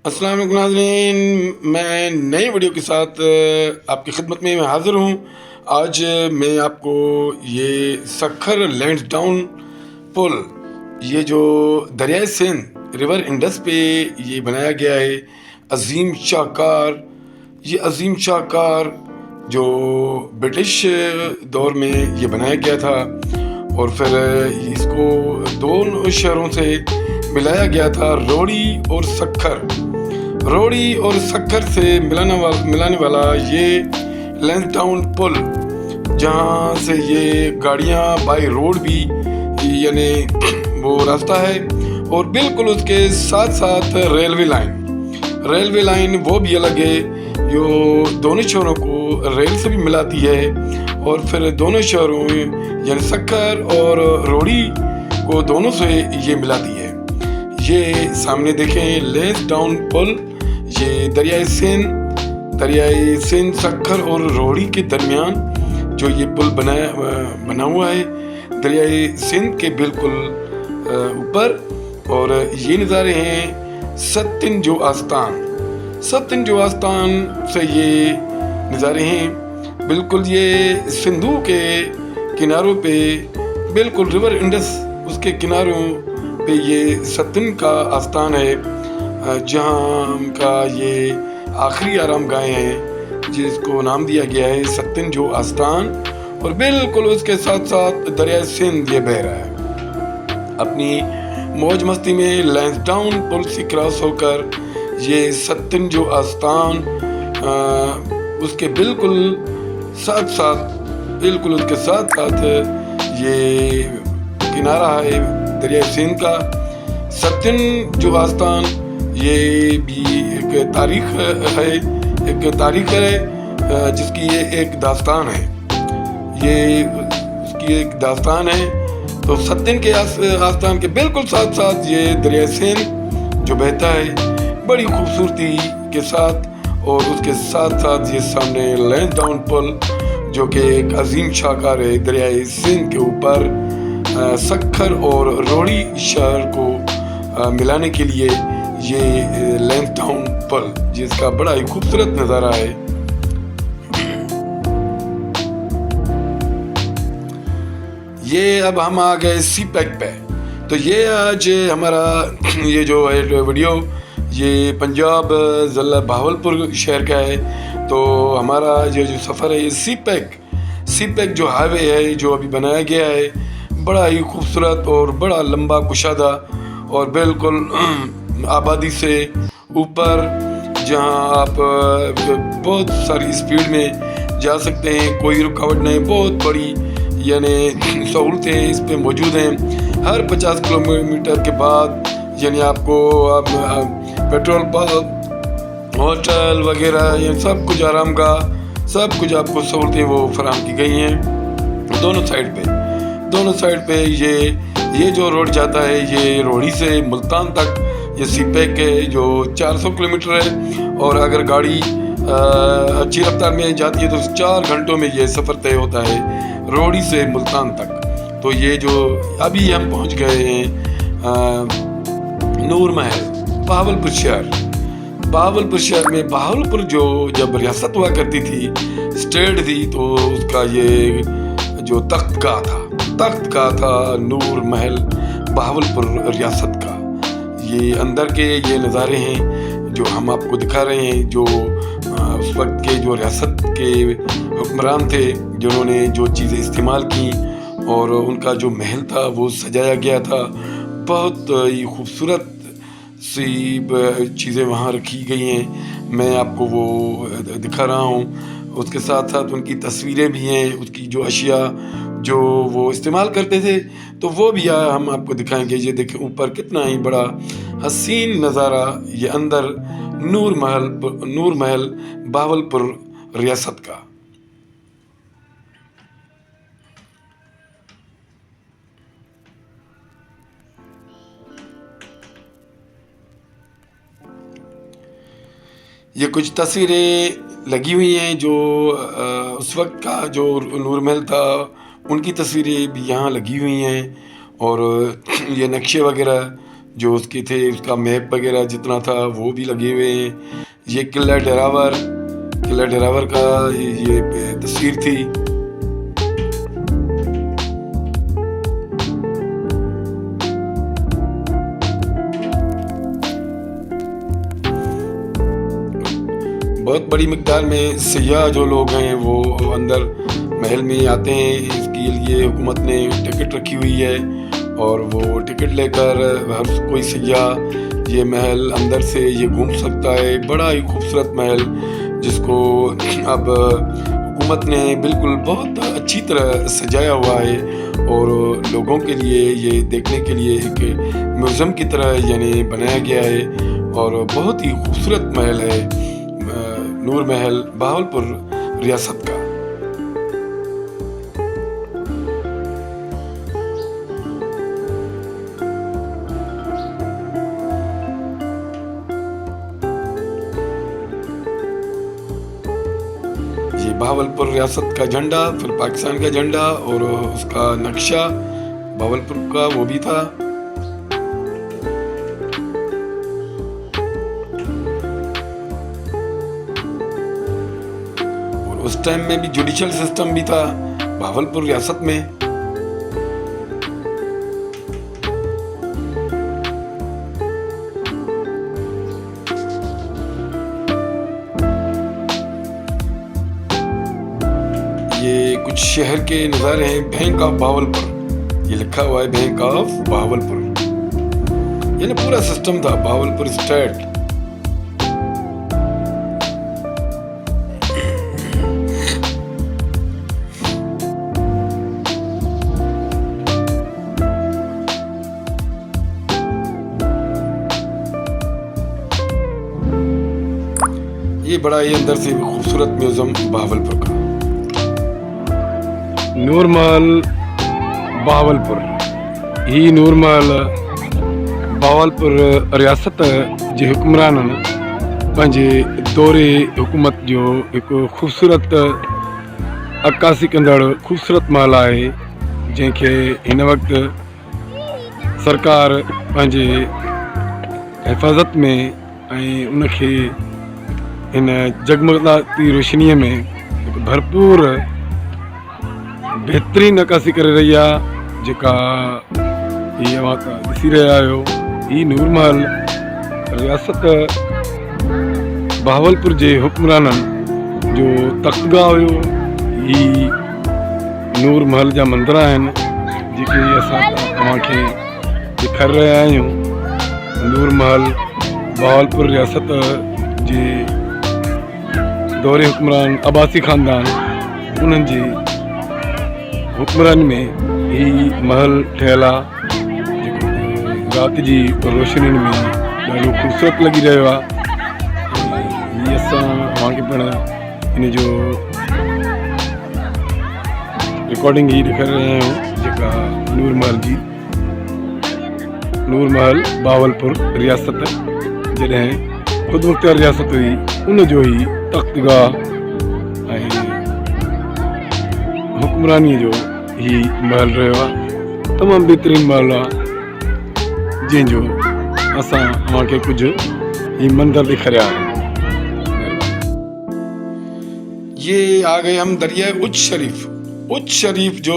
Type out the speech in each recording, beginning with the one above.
अस्सलाम वालेकुम नाज़रीन, मैं नई वीडियो के साथ आपकी खिदमत में मैं हाज़िर हूँ। आज मैं आपको ये सखर लैंसडाउन पुल, ये जो दरियाए सिंध रिवर इंडस पे ये बनाया गया है, अज़ीम शाहकार। ये अज़ीम शाहकार जो ब्रिटिश दौर में ये बनाया गया था और फिर इसको दोनों शहरों से मिलाया गया था, रोड़ी और सखर से मिलाने वाला ये लैंसडाउन पुल, जहाँ से ये गाड़ियाँ बाय रोड भी यानी वो रास्ता है, और बिल्कुल उसके साथ साथ रेलवे लाइन वो भी अलग है, जो दोनों शहरों को रेल से भी मिलाती है और फिर दोनों शहरों यानी सखर और रोड़ी को दोनों से ये मिलाती है। ये सामने देखें लैंसडाउन पुल, ये दरियाए सिंध सखर और रोड़ी के दरमियान जो ये पुल बना हुआ है, दरियाए सिंध के बिल्कुल ऊपर। और ये नज़ारे हैं सत्तिन जो आस्तान से ये नज़ारे हैं। बिल्कुल ये सिंधु के किनारों पे, बिल्कुल रिवर इंडस उसके किनारों पे ये सत्तिन का आस्तान है, जहाँ का ये आखिरी आरामगाह है जिसको नाम दिया गया है सत्तिन जो आस्तान। और बिल्कुल उसके साथ साथ दरिया सिंध ये बह रहा है अपनी मौज मस्ती में। लैंसडाउन पुल से क्रॉस होकर ये सत्तिन जो आस्तान उसके बिल्कुल उसके साथ साथ ये किनारा है दरिया सिंध का। सत्तिन जो आस्तान ये भी एक तारीख है जिसकी ये एक दास्तान है, ये उसकी एक दास्तान है। तो सत्तिन के आस्तान के बिल्कुल साथ साथ ये दरिया सिंध जो बहता है बड़ी खूबसूरती के साथ, और उसके साथ साथ ये सामने लैंसडाउन पुल जो कि एक अजीम शाहकार है दरियाए सिंध के ऊपर सखर और रोड़ी शहर को मिलाने के लिए ये लैंसडाउन पुल, जिसका बड़ा ही खूबसूरत नज़ारा है। ये अब हम आ गए सी पैक पे। तो ये आज हमारा ये जो है वीडियो ये पंजाब ज़िला बहावलपुर शहर का है। तो हमारा ये जो सफ़र है ये सी पैक जो हाईवे है जो अभी बनाया गया है, बड़ा ही खूबसूरत और बड़ा लंबा कुशादा और बिल्कुल आबादी से ऊपर, जहां आप बहुत सारी स्पीड में जा सकते हैं, कोई रुकावट नहीं। बहुत बड़ी यानी सहूलतें इस पे मौजूद हैं। हर 50 किलोमीटर के बाद यानी आपको पेट्रोल पंप, होटल वगैरह ये सब कुछ आरामगाह, सब कुछ आपको सहूलतें वो फराहम की गई हैं दोनों साइड पे। ये जो रोड जाता है ये रोड़ी से मुल्तान तक ये सी पैक है जो 400 किलोमीटर है, और अगर गाड़ी अच्छी रफ्तार में जाती है तो 4 घंटों में ये सफ़र तय होता है रोड़ी से मुल्तान तक। तो ये जो अभी हम पहुंच गए हैं नूर महल बहावलपुर शहर में। बहावलपुर जो जब रियासत हुआ करती थी, स्टेट थी, तो उसका ये जो तख्त का था नूर महल बहावलपुर रियासत का। ये अंदर के ये नज़ारे हैं जो हम आपको दिखा रहे हैं, जो उस वक्त के जो रियासत के हुक्मरान थे जिन्होंने जो चीज़ें इस्तेमाल की और उनका जो महल था वो सजाया गया था। बहुत ही खूबसूरत सी चीज़ें वहाँ रखी गई हैं, मैं आपको वो दिखा रहा हूँ। उसके साथ साथ उनकी तस्वीरें भी हैं, उसकी जो अशिया जो वो इस्तेमाल करते थे तो वो भी हम आपको दिखाएंगे। ये देखें ऊपर कितना ही बड़ा हसीन नज़ारा, ये अंदर नूर महल बहावलपुर रियासत का। ये कुछ तस्वीरें लगी हुई हैं जो उस वक्त का जो नूर महल था उनकी तस्वीरें भी यहाँ लगी हुई हैं, और ये नक्शे वगैरह जो उसके थे, उसका मैप वगैरह जितना था वो भी लगे हुए हैं। ये किला डेरावर का ये तस्वीर थी। बहुत बड़ी मिक़दार में सयाह जो लोग हैं वो अंदर महल में आते हैं। इसके लिए हुकूमत ने टिकट रखी हुई है और वो टिकट लेकर हर कोई सयाह ये महल अंदर से ये घूम सकता है। बड़ा ही खूबसूरत महल जिसको अब हुकूमत ने बिल्कुल बहुत अच्छी तरह सजाया हुआ है और लोगों के लिए ये देखने के लिए एक म्यूज़ियम की तरह यानी बनाया गया है और बहुत ही खूबसूरत महल है नूर महल बहावलपुर रियासत का। ये बहावलपुर रियासत का झंडा, फिर पाकिस्तान का झंडा और उसका नक्शा बहावलपुर का वो भी था। और उस टाइम में भी जुडिशल सिस्टम भी था बहावलपुर रियासत में। ये कुछ शहर के नज़ारे हैं। बैंक ऑफ बहावलपुर, ये लिखा हुआ है बैंक ऑफ बहावलपुर। ये ना पूरा सिस्टम था बहावलपुर स्टेट। ये बड़ा ही अंदर से खूबसूरत म्यूज़ियम बहावलपुर का। नूर महल बहावलपुर। ही नूर महल बहावलपुर रियासत जे हुक्मराननि पंहिंजे दौरे हुकूमत जो हिकु ख़ूबसूरत अक्कासी कंदड़ ख़ूबसूरत महल आहे जंहिंखे हिन वक़्तु सरकार पंहिंजे हिफ़ाज़त में ऐं उनखे हिन जगमगाती रोशनीअ में हिकु भरपूर बेहतरीन नक़ाशी करे रही आहे जेका हीअ ॾिसी रहिया आहियो। ही नूर महल रियासत बहावलपुर जे हुक्मराननि जो तख़्तगाह हुयो। ही नूर महल जा मंदर आहिनि जेके असां तव्हांखे ॾेखारे रहिया आहियूं। नूर महल बहावलपुर रियासत जे दौरे हुक्मरान अब्बासी ख़ानदान उन्हनि जी हुक्मरानी में ही महल ठहियल आहे जेको राति जी रोशनी में ॾाढो ख़ूबसूरत लॻी रहियो आहे। हीअ असां तव्हांखे पिण हिन जो रिकॉर्डिंग ही ॾेखारे रहिया आहियूं जेका नूर महल जी। नूर महल बहावलपुर रियासत जॾहिं ख़ुदि मुख्तियार रियासत हुई उन जो ई तख़्तगाह ऐं हुक्मरानीअ जो ही महल रहियो आहे। तमामु बहितरीनु महल आहे जंहिंजो असां तव्हांखे कुझु ही मंदर ॾेखारिया आहिनि। ये आ गए हम दरिया उच्च शरीफ। उच्च शरीफ जो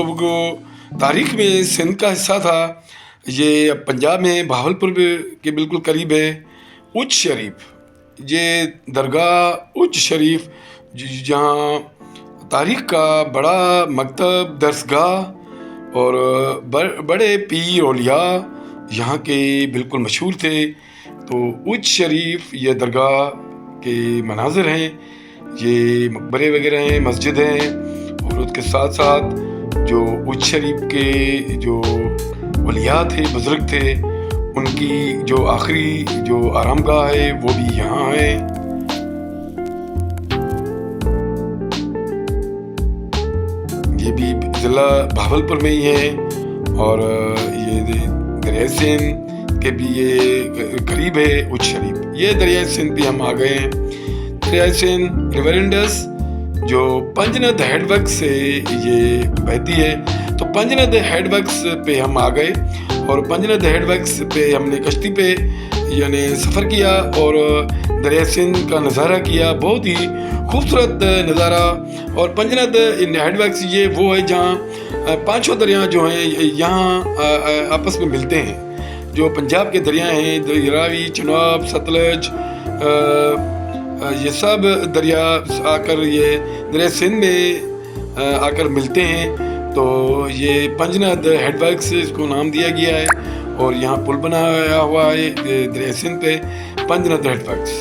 तारीख में सिंध का हिस्सा था, ये पंजाब में बहावलपुर के बिल्कुल करीब है। उच्च शरीफ ये दरगाह उच्च शरीफ जहाँ तारीख का बड़ा मकतब दरसगाह और बड़े पीर औलिया यहाँ के बिल्कुल मशहूर थे। तो उच्च शरीफ ये दरगाह के मनाजिर हैं, ये मकबरे वगैरह हैं, मस्जिद हैं और उसके साथ साथ जो उच्च शरीफ के जो औलिया थे, बुज़ुर्ग थे, उनकी जो आखिरी जो आरामगाह है वो भी यहाँ है। ये भी ज़िला बहावलपुर में ही है और ये दरिया सिंध के भी ये करीब है उच्च शरीफ। ये दरिया सिंध भी हम आ गए हैं। दरिया सिंध रिवर इंडस जो पंजनद हेडवर्क से ये बहती है, तो पंजनद हेडवर्क्स पे हम आ गए और पंजनद हेडवर्क्स पे हमने कश्ती पे यानी सफ़र किया और दरिया सिंध का नज़ारा किया, बहुत ही खूबसूरत नज़ारा। और पंजनद इन हेडवर्क्स ये वो है जहाँ पांचों दरिया जो हैं यहाँ आपस में मिलते हैं। जो पंजाब के दरिया हैं, रावी, चनाब, सतलज, ये सब दरिया आकर ये दरिया सिंध में आकर मिलते हैं। तो ये पंजनद हेडवर्क्स इसको नाम दिया गया है और यहाँ पुल बनाया हुआ है दरिया सिंध पे, पंजनद हेडवर्क्स।